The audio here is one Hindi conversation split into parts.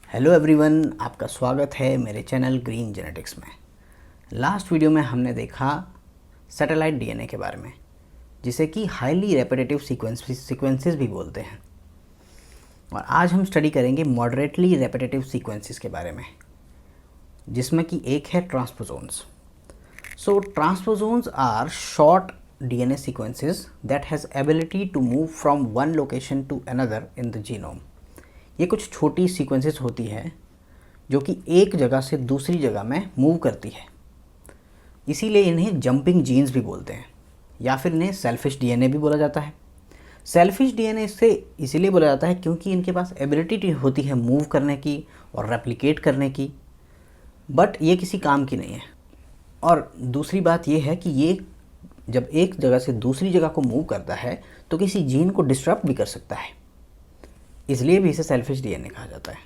हेलो एवरीवन, आपका स्वागत है मेरे चैनल ग्रीन जेनेटिक्स में। लास्ट वीडियो में हमने देखा सैटेलाइट डीएनए के बारे में, जिसे कि हाईली रेपिटेटिव सीक्वेंसेस भी बोलते हैं। और आज हम स्टडी करेंगे मॉडरेटली रेपिटेटिव सीक्वेंसेस के बारे में, जिसमें कि एक है transposons. So transposons are short DNA sequences that has ability to move from one location to another in the genome. ये कुछ छोटी सीक्वेंसेस होती है जो कि एक जगह से दूसरी जगह में मूव करती है, इसीलिए इन्हें जंपिंग जीन्स भी बोलते हैं, या फिर इन्हें सेल्फिश डीएनए भी बोला जाता है। सेल्फिश डीएनए इससे इसीलिए बोला जाता है क्योंकि इनके पास एबिलिटी होती है मूव करने की और रेप्लिकेट करने की, बट ये किसी काम की नहीं है। और दूसरी बात ये है कि ये जब एक जगह से दूसरी जगह को मूव करता है तो किसी जीन को डिस्टर्ब भी कर सकता है, इसलिए भी इसे सेल्फिश डीएनए कहा जाता है।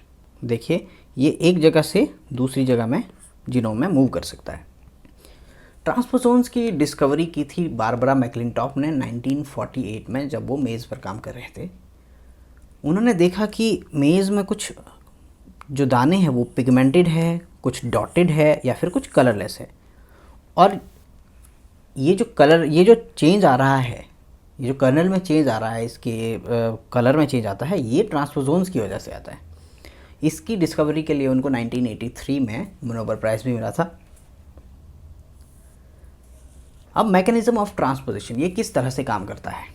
देखिए, ये एक जगह से दूसरी जगह में जीनोम में मूव कर सकता है। ट्रांसपोजोन्स की डिस्कवरी की थी बारबरा मैकलिंटॉफ ने 1948 में, जब वो मेज़ पर काम कर रहे थे। उन्होंने देखा कि मेज़ में कुछ जो दाने हैं वो पिगमेंटेड है, कुछ डॉटेड है या फिर कुछ कलरलेस है। और ये जो चेंज आ रहा है, ये जो कर्नल में चेंज आ रहा है, इसके कलर में चेंज आता है, ये ट्रांसपोजोन्स की वजह से आता है। इसकी डिस्कवरी के लिए उनको 1983 में नोबेल प्राइज़ भी मिला था। अब मैकेनिज्म ऑफ ट्रांसपोजिशन ये किस तरह से काम करता है?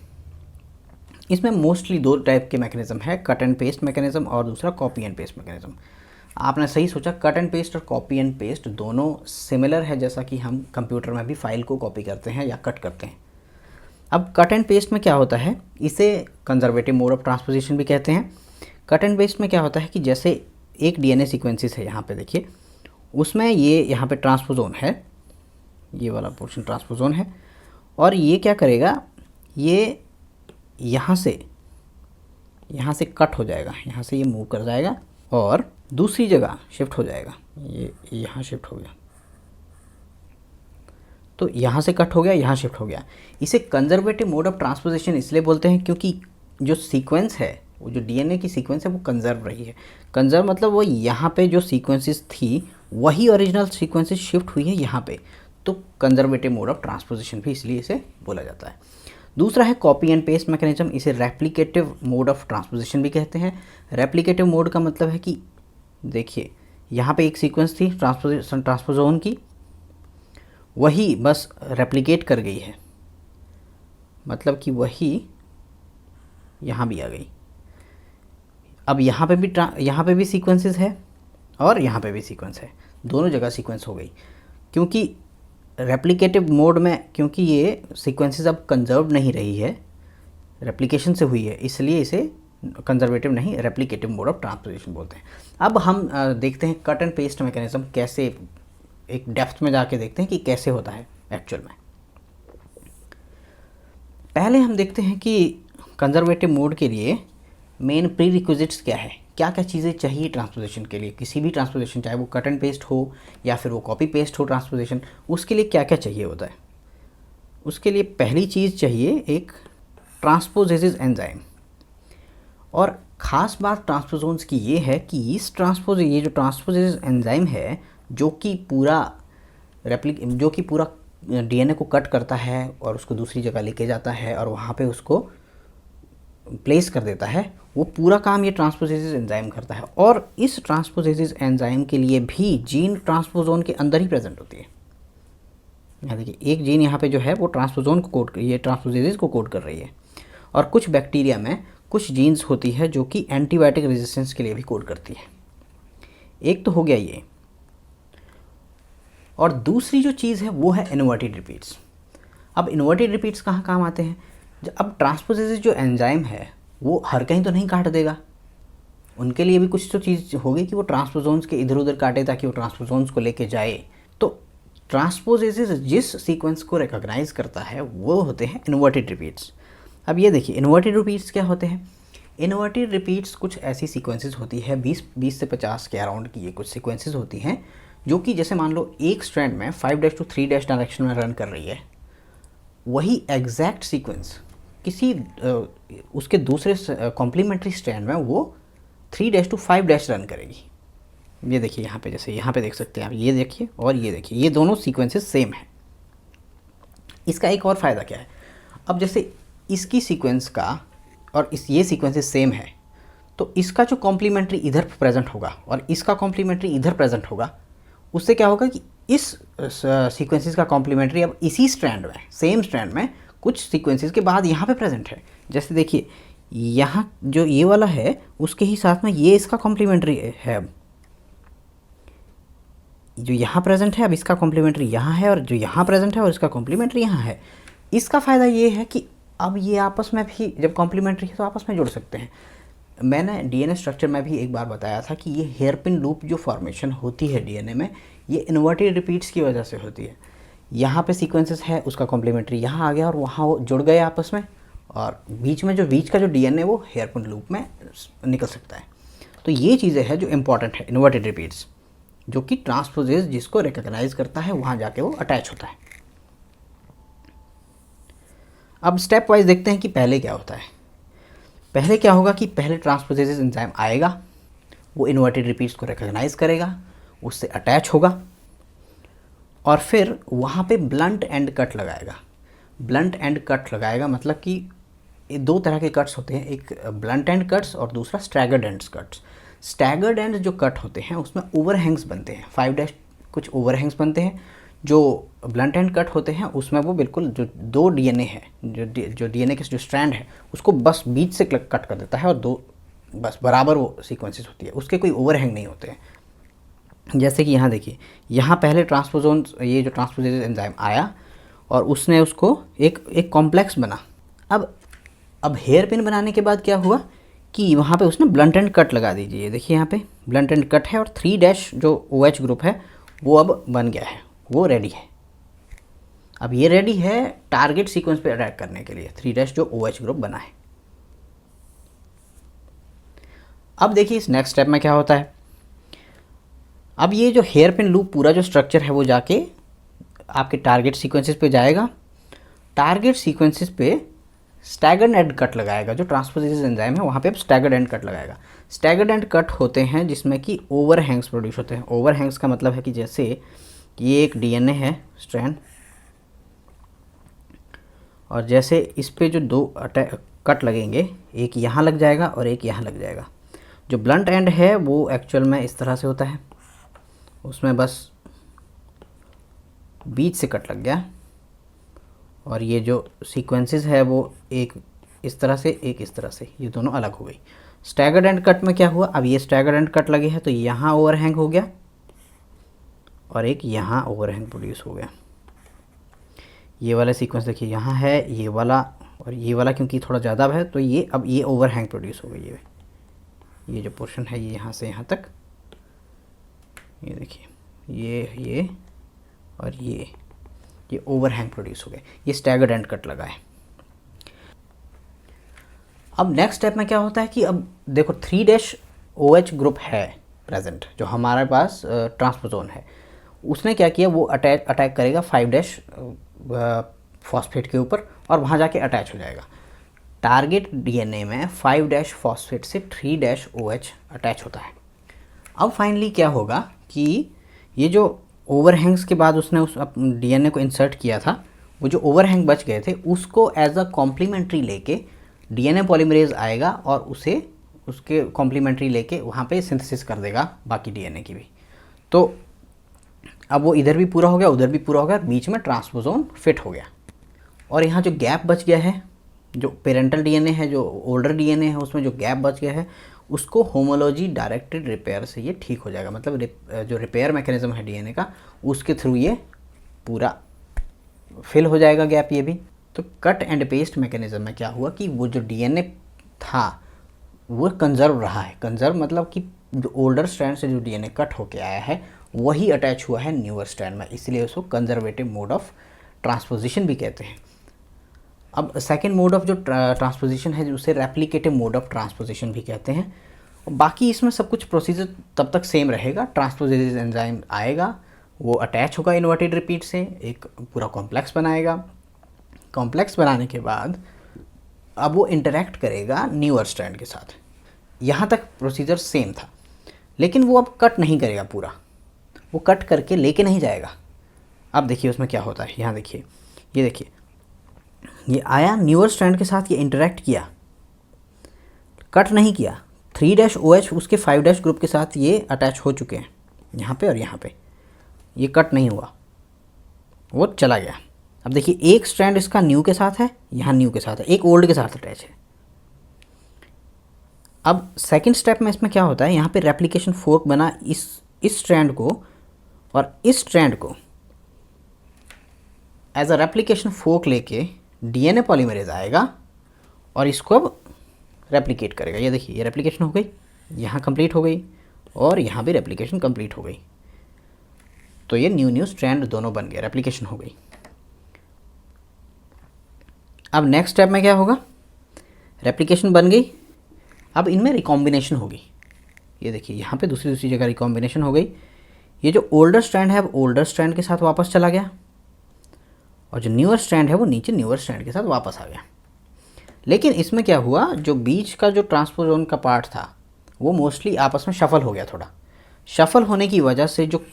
इसमें मोस्टली दो टाइप के मैकेनिज्म है, कट एंड पेस्ट मैकेनिज्म और दूसरा कॉपी एंड पेस्ट मैकेनिज्म। आपने सही सोचा, कट एंड पेस्ट और कॉपी एंड पेस्ट दोनों सिमिलर है, जैसा कि हम कंप्यूटर में भी फाइल को कॉपी करते हैं या कट करते हैं। अब कट एंड पेस्ट में क्या होता है, इसे कंजर्वेटिव मोड ऑफ ट्रांसपोजिशन भी कहते हैं। कट एंड पेस्ट में क्या होता है कि जैसे एक डीएनए सीक्वेंसेस है, यहाँ पे देखिए, उसमें ये यहाँ पे ट्रांसपोजोन है, ये वाला पोर्शन ट्रांसपोजोन है, और ये क्या करेगा, ये यहाँ से कट हो जाएगा, यहाँ से ये मूव कर जाएगा और दूसरी जगह शिफ्ट हो जाएगा। ये यहाँ शिफ्ट हो गया, तो यहाँ से कट हो गया, यहाँ शिफ्ट हो गया। इसे कंजर्वेटिव मोड ऑफ ट्रांसपोजिशन इसलिए बोलते हैं क्योंकि जो सीक्वेंस है, वो जो डीएनए की सीक्वेंस है, वो कंजर्व रही है। कंजर्व मतलब वो यहाँ पे जो सीक्वेंसेस थी वही ओरिजिनल सीक्वेंसेस शिफ्ट हुई है यहाँ पे, तो कंजर्वेटिव मोड ऑफ ट्रांसपोजिशन भी इसलिए इसे बोला जाता है। दूसरा है कॉपी एंड पेस्ट मैकेनिज्म, इसे रेप्लिकेटिव मोड ऑफ ट्रांसपोजिशन भी कहते हैं। रेप्लिकेटिव मोड का मतलब है कि देखिए, यहाँ पे एक सीक्वेंस थी ट्रांसपोजोन की, वही बस रेप्लिकेट कर गई है, मतलब कि वही यहाँ भी आ गई। अब यहाँ पे भी सीक्वेंसेस है और यहाँ पे भी सीक्वेंस है, दोनों जगह सीक्वेंस हो गई। क्योंकि रेप्लिकेटिव मोड में, क्योंकि ये सीक्वेंसेस अब कंजर्व नहीं रही है, रेप्लिकेशन से हुई है, इसलिए इसे कंजर्वेटिव नहीं, रेप्लिकेटिव मोड ऑफ ट्रांसपोजिशन बोलते हैं। अब हम देखते हैं कट एंड पेस्ट मैकेनिज्म कैसे, एक डेप्थ में जाके देखते हैं कि कैसे होता है एक्चुअल में। पहले हम देखते हैं कि कंजर्वेटिव मोड के लिए मेन प्री रिक्विजिट्स क्या है, क्या क्या चीज़ें चाहिए ट्रांसपोजिशन के लिए। किसी भी ट्रांसपोजिशन, चाहे वो कट एंड पेस्ट हो या फिर वो कॉपी पेस्ट हो ट्रांसपोजिशन, उसके लिए क्या क्या चाहिए होता है। उसके लिए पहली चीज़ चाहिए एक ट्रांसपोजेसिस एंजाइम। और ख़ास बात ट्रांसपोजोन्स की ये है कि ये जो ट्रांसपोजेसिस एंजाइम है, जो कि पूरा डीएनए को कट करता है और उसको दूसरी जगह लेके जाता है और वहाँ पे उसको प्लेस कर देता है, वो पूरा काम ये ट्रांसपोजेसिस एंजाइम करता है। और इस ट्रांसपोजेसिस एंजाइम के लिए भी जीन ट्रांसपोजोन के अंदर ही प्रेजेंट होती है। यहाँ देखिए, एक जीन यहाँ पे जो है वो ट्रांसपोजोन को कोड, ये ट्रांसपोजेसिस को कोड कर रही है। और कुछ बैक्टीरिया में कुछ जीन्स होती है जो कि एंटीबायोटिक रेजिस्टेंस के लिए भी कोड करती है। एक तो हो गया ये, और दूसरी जो चीज़ है वो है इन्वर्टेड रिपीट्स। अब इन्वर्टेड रिपीट्स कहाँ काम आते हैं? अब ट्रांसपोजेसिस जो एंजाइम है वो हर कहीं तो नहीं काट देगा, उनके लिए भी कुछ तो चीज़ होगी कि वो ट्रांसपोजोन्स के इधर उधर काटे ताकि वो ट्रांसपोजोन्स को लेके जाए। तो ट्रांसपोजेसिस जिस सीक्वेंस को रिकॉग्नाइज करता है वो होते हैं इन्वर्टेड रिपीट्स। अब ये देखिए, इन्वर्टेड रिपीट्स क्या होते हैं। इन्वर्टेड रिपीट्स कुछ ऐसी सीक्वेंसेस होती है, 20 से 50 के अराउंड की ये कुछ सीक्वेंसेस होती हैं, जो कि जैसे मान लो एक स्ट्रैंड में 5' to 3' डायरेक्शन में रन कर रही है, वही एग्जैक्ट सीक्वेंस किसी उसके दूसरे कॉम्प्लीमेंट्री स्ट्रैंड में वो 3' to 5' रन करेगी। ये देखिए यहाँ पे, जैसे यहाँ पे देख सकते हैं आप, ये देखिए और ये देखिए, ये दोनों सीक्वेंसेस सेम है। इसका एक और फ़ायदा क्या है, अब जैसे इसकी सीक्वेंस का और ये सीक्वेंसेस सेम है, तो इसका जो कॉम्प्लीमेंट्री इधर प्रेजेंट होगा और इसका कॉम्प्लीमेंट्री इधर प्रेजेंट होगा, उससे क्या होगा कि इस सीक्वेंसेस का कॉम्प्लीमेंट्री अब इसी स्ट्रैंड में, सेम स्ट्रैंड में कुछ सीक्वेंसेस के बाद यहाँ पे प्रेजेंट है। जैसे देखिए यहाँ जो ये वाला है उसके ही साथ में ये इसका कॉम्प्लीमेंट्री है, अब जो यहाँ प्रेजेंट है अब इसका कॉम्प्लीमेंट्री यहाँ है, और जो यहाँ प्रेजेंट है और इसका कॉम्प्लीमेंट्री यहाँ है। इसका फ़ायदा ये है कि अब ये आपस में भी जब कॉम्प्लीमेंट्री है तो आपस में जुड़ सकते हैं। मैंने डीएनए स्ट्रक्चर में भी एक बार बताया था कि ये हेयरपिन लूप जो फॉर्मेशन होती है डीएनए में, ये इन्वर्टेड रिपीट्स की वजह से होती है। यहाँ पे सीक्वेंसेस है, उसका कॉम्प्लीमेंट्री यहाँ आ गया और वहाँ वो जुड़ गए आपस में, और बीच का जो डीएनए वो हेयरपिन लूप में निकल सकता है। तो ये चीज़ें हैं जो इम्पॉर्टेंट है, इन्वर्टेड रिपीट्स, जो कि ट्रांसपोजेज जिसको रिकॉग्नाइज करता है वहाँ जाके वो अटैच होता है। अब स्टेप वाइज देखते हैं कि पहले क्या होता है। पहले क्या होगा कि पहले ट्रांसपोजेज एंजाइम आएगा, वो इन्वर्टेड रिपीट्स को रिकॉग्नाइज करेगा, उससे अटैच होगा, और फिर वहाँ पे ब्लंट एंड कट लगाएगा। ब्लंट एंड कट लगाएगा मतलब कि दो तरह के कट्स होते हैं, एक ब्लंट एंड कट्स और दूसरा staggered ends cuts. Staggered and जो कट होते हैं उसमें ओवरहैंग्स बनते हैं, 5' कुछ ओवरहैंग्स बनते हैं। जो ब्लंट एंड कट होते हैं उसमें वो बिल्कुल जो दो डीएनए है, जो डीएनए के जो स्ट्रैंड है उसको बस बीच से कट कर देता है और दो बस बराबर वो सीक्वेंसेस होती है, उसके कोई ओवरहैंग नहीं होते हैं। जैसे कि यहाँ देखिए, यहाँ पहले ट्रांसपोजोन, ये जो ट्रांसपोजेज एंजाइम आया और उसने उसको एक कॉम्प्लेक्स बना। अब हेयर पिन बनाने के बाद क्या हुआ कि वहाँ पे उसने ब्लंट एंड कट लगा दीजिए। ये देखिए यहाँ पे ब्लंट एंड कट है और 3' जो OH ग्रुप है वो अब बन गया है, वो रेडी है। अब ये रेडी है टारगेट सीक्वेंस पे अटैक करने के लिए, 3' जो OH ग्रुप बना है। अब देखिए इस नेक्स्ट स्टेप में क्या होता है। अब ये जो हेयर पिन लूप पूरा जो स्ट्रक्चर है वो जाके आपके टारगेट सीक्वेंसेस पे जाएगा। टारगेट सीक्वेंसेस पे स्टैगर्ड एंड कट लगाएगा, जो ट्रांसपोजेज एंजाइम है वहाँ पे अब स्टैगर्ड एंड कट लगाएगा। स्टैगर्ड एंड कट होते हैं जिसमें कि ओवरहैंग्स प्रोड्यूस होते हैं। ओवरहैंग्स का मतलब है कि जैसे ये एक डीएनए है स्ट्रैंड, और जैसे इस पे जो दो कट लगेंगे, एक यहाँ लग जाएगा और एक यहाँ लग जाएगा। जो ब्लंट एंड है वो एक्चुअल में इस तरह से होता है, उसमें बस बीच से कट लग गया, और ये जो सीक्वेंसेस है वो एक इस तरह से एक इस तरह से, ये दोनों अलग हो गई। स्टैगर्ड एंड कट में क्या हुआ, अब ये स्टैगर्ड एंड कट लगे हैं तो यहाँ ओवरहैंग हो गया और एक यहाँ ओवरहैंग प्रोड्यूस हो गया। ये वाला सीक्वेंस देखिए यहाँ है, ये वाला और ये वाला क्योंकि थोड़ा ज़्यादा है तो ये अब ये ओवरहैंग प्रोड्यूस हो गई। ये जो पोर्शन है ये यहाँ से यहाँ तक, ये देखिए ये और ये ओवरहैंग प्रोड्यूस हो गए। ये स्टैगर्ड एंड कट लगा है। अब नेक्स्ट स्टेप में क्या होता है कि अब देखो 3' OH ग्रुप है प्रेजेंट, जो हमारे पास ट्रांसपोजोन है, उसने क्या किया, वो अटैक करेगा 5' फॉस्फेट के ऊपर और वहाँ जाके अटैच हो जाएगा। टारगेट डीएनए में 5' फॉस्फेट से 3' OH अटैच होता है। अब फाइनली क्या होगा कि ये जो ओवरहैंग्स के बाद उसने उस डीएनए को इंसर्ट किया था, वो जो ओवरहैंग बच गए थे उसको एज अ कॉम्प्लीमेंट्री लेके डीएनए पॉलीमरेज आएगा और उसके कॉम्प्लीमेंट्री लेके वहाँ पे सिंथेसिस कर देगा बाकी डीएनए की भी। तो अब वो इधर भी पूरा हो गया, उधर भी पूरा हो गया, बीच में ट्रांसपोजोन फिट हो गया। और यहाँ जो गैप बच गया है, जो पेरेंटल डीएनए है, जो ओल्डर डीएनए है, उसमें जो गैप बच गया है उसको होमोलॉजी डायरेक्टेड रिपेयर से ये ठीक हो जाएगा। मतलब जो रिपेयर मैकेनिज्म है डीएनए का, उसके थ्रू ये पूरा फिल हो जाएगा गैप ये भी। तो कट एंड पेस्ट मैकेनिज्म में क्या हुआ कि वो जो डीएनए था वो कंजर्व रहा है। कंजर्व मतलब कि जो ओल्डर स्ट्रैंड से जो डीएनए कट होके आया है वही अटैच हुआ है न्यूअर स्ट्रैंड में, इसलिए उसको कंजर्वेटिव मोड ऑफ ट्रांसपोजिशन भी कहते हैं। अब सेकेंड मोड ऑफ जो ट्रांसपोजिशन है उसे रेप्लिकेटिव मोड ऑफ ट्रांसपोजिशन भी कहते हैं। और बाकी इसमें सब कुछ प्रोसीजर तब तक सेम रहेगा। ट्रांसपोजेज एंजाइम आएगा, वो अटैच होगा इन्वर्टेड रिपीट से, एक पूरा कॉम्प्लेक्स बनाएगा। कॉम्प्लेक्स बनाने के बाद अब वो इंटरेक्ट करेगा न्यूअर स्ट्रैंड के साथ। यहाँ तक प्रोसीजर सेम था। लेकिन वो अब कट नहीं करेगा पूरा, वो कट करके लेके नहीं जाएगा। अब देखिए उसमें क्या होता है, यहाँ देखिए, ये देखिए, ये आया न्यूअर स्ट्रैंड के साथ, ये इंटरेक्ट किया, कट नहीं किया। 3-OH उसके 5' ग्रुप के साथ ये अटैच हो चुके हैं, यहाँ पे और यहाँ पे, ये कट नहीं हुआ, वो चला गया। अब देखिए एक स्ट्रैंड इसका न्यू के साथ है, यहाँ न्यू के साथ है, एक ओल्ड के साथ अटैच है। अब सेकंड स्टेप में इसमें क्या होता है, यहाँ पे रेप्लिकेशन फोर्क बना, इस स्ट्रैंड को और इस स्ट्रैंड को एज अ रेप्लिकेशन फोर्क लेके डीएनए पॉलीमरेज आएगा और इसको अब रेप्लिकेट करेगा। ये देखिए, ये रेप्लिकेशन हो गई, यहाँ कंप्लीट हो गई और यहाँ भी रेप्लिकेशन कंप्लीट हो गई। तो ये न्यू स्ट्रैंड दोनों बन गए, रेप्लिकेशन हो गई। अब नेक्स्ट स्टेप में क्या होगा, रेप्लिकेशन बन गई, अब इनमें रिकॉम्बिनेशन होगी। ये देखिए यहाँ पे दूसरी जगह रिकॉम्बिनेशन हो गई। ये जो ओल्डर स्ट्रैंड है अब ओल्डर स्ट्रैंड के साथ वापस चला गया और जो न्यूअर स्ट्रैंड है वो नीचे न्यूअर स्ट्रैंड के साथ वापस आ गया। लेकिन इसमें क्या हुआ, जो बीच का जो ट्रांसपोजोन का पार्ट था वो मोस्टली आपस में शफल हो गया। थोड़ा शफल होने की वजह से जो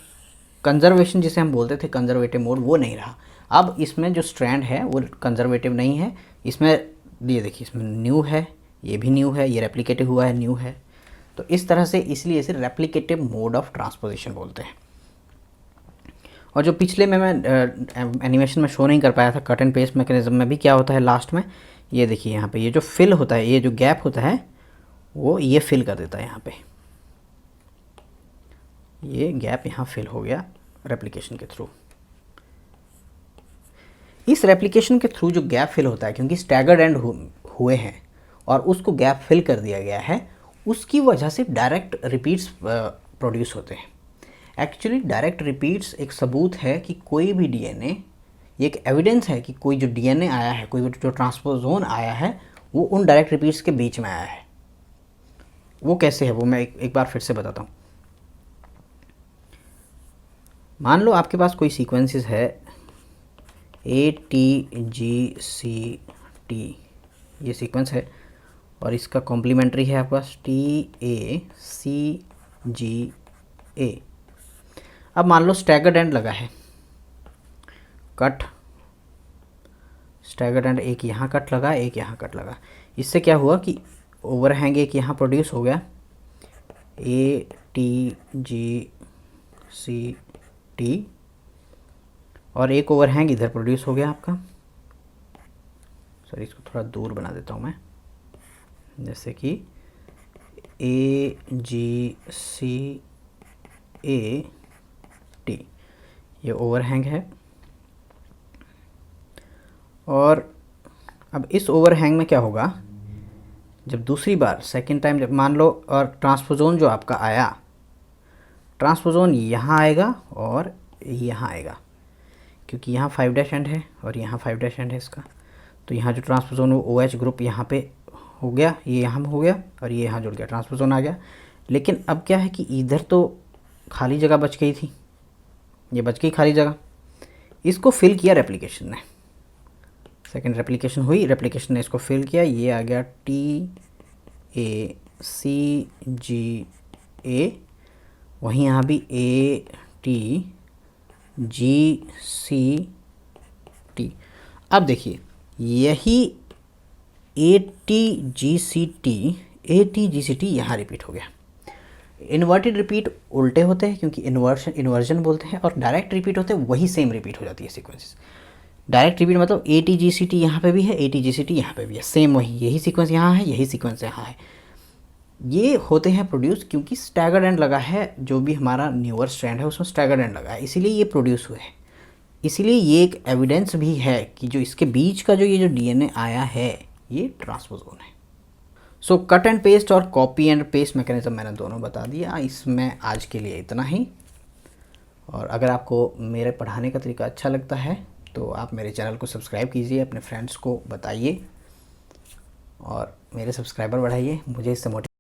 कंजर्वेशन जिसे हम बोलते थे, कंजर्वेटिव मोड, वो नहीं रहा। अब इसमें जो स्ट्रैंड है वो कंजर्वेटिव नहीं है। इसमें ये देखिए, इसमें न्यू है, ये भी न्यू है, ये रेप्लिकेटिव हुआ है, न्यू है। तो इस तरह से, इसलिए इसे रेप्लिकेटिव मोड ऑफ ट्रांसपोजिशन बोलते हैं। और जो पिछले में मैं एनिमेशन में शो नहीं कर पाया था, कट एंड पेस्ट मैकेनिज्म में भी क्या होता है लास्ट में, ये देखिए यहाँ पे ये जो फिल होता है, ये जो गैप होता है वो ये फिल कर देता है। यहाँ पे ये गैप यहाँ फिल हो गया रेप्लिकेशन के थ्रू। इस रेप्लिकेशन के थ्रू जो गैप फिल होता है, क्योंकि स्टैगर्ड एंड हुए हैं और उसको गैप फिल कर दिया गया है, उसकी वजह से डायरेक्ट रिपीट्स प्रोड्यूस होते हैं। एक्चुअली डायरेक्ट रिपीट्स एक सबूत है कि कोई भी डीएनए, ये एक एविडेंस है कि कोई जो डीएनए आया है, कोई जो ट्रांसपोजोन आया है, वो उन डायरेक्ट रिपीट्स के बीच में आया है। वो कैसे है वो मैं एक बार फिर से बताता हूँ। मान लो आपके पास कोई सीक्वेंसेस है ATGCT, ये सीक्वेंस है और इसका कॉम्प्लीमेंट्री है आपके पास TACGA। अब मान लो स्टैगर्ड एंड लगा है, कट स्टैगर्ड एंड, एक यहाँ कट लगा, एक यहाँ कट लगा। इससे क्या हुआ कि ओवरहैंग एक यहाँ प्रोड्यूस हो गया ATGCT और एक ओवरहैंग इधर प्रोड्यूस हो गया आपका। सॉरी, इसको थोड़ा दूर बना देता हूँ मैं, जैसे कि AGCAT, ये ओवरहैंग है। और अब इस ओवरहैंग में क्या होगा, जब दूसरी बार सेकेंड टाइम जब मान लो और ट्रांसपोजोन जो आपका आया, ट्रांसपोजोन यहाँ आएगा और यहाँ आएगा, क्योंकि यहाँ 5' एंड है और यहाँ 5' एंड है इसका। तो यहाँ जो ट्रांसपोजोन वो OH ग्रुप यहाँ पे हो गया, ये यहाँ हो गया और ये यहाँ जुड़ गया, ट्रांसपोजोन आ गया। लेकिन अब क्या है कि इधर तो खाली जगह बच गई थी, ये बच गई खाली जगह, इसको फिल किया रेप्लिकेशन ने। सेकेंड रेप्लिकेशन हुई, रेप्लिकेशन ने इसको फिल किया, ये आ गया TACGA, वहीं यहाँ भी ATGCT। अब देखिए यही ATGCT यहाँ रिपीट हो गया। इन्वर्टेड रिपीट उल्टे होते हैं क्योंकि इन्वर्जन बोलते हैं, और डायरेक्ट रिपीट होते हैं वही सेम रिपीट हो जाती है सीक्वेंसेस। डायरेक्ट रिपीट मतलब ATGCT यहाँ पे भी है, ATGCT यहाँ पे भी है, सेम वही, यही सीक्वेंस यहाँ है, यही सीक्वेंस यहाँ है। ये होते हैं प्रोड्यूस क्योंकि स्टैगर्ड एंड लगा है, जो भी हमारा न्यूअर स्ट्रैंड है उसमें स्टैगर्ड एंड लगा है, इसीलिए ये प्रोड्यूस हुए हैं। इसीलिए ये एक एविडेंस भी है कि जो इसके बीच का जो ये जो डीएनए आया है ये ट्रांसपोजोन है। सो कट एंड पेस्ट और कॉपी एंड पेस्ट मैकेनिज्म मैंने दोनों बता दिया। इसमें आज के लिए इतना ही। और अगर आपको मेरे पढ़ाने का तरीका अच्छा लगता है तो आप मेरे चैनल को सब्सक्राइब कीजिए, अपने फ्रेंड्स को बताइए और मेरे सब्सक्राइबर बढ़ाइए, मुझे इससे मोटिवेट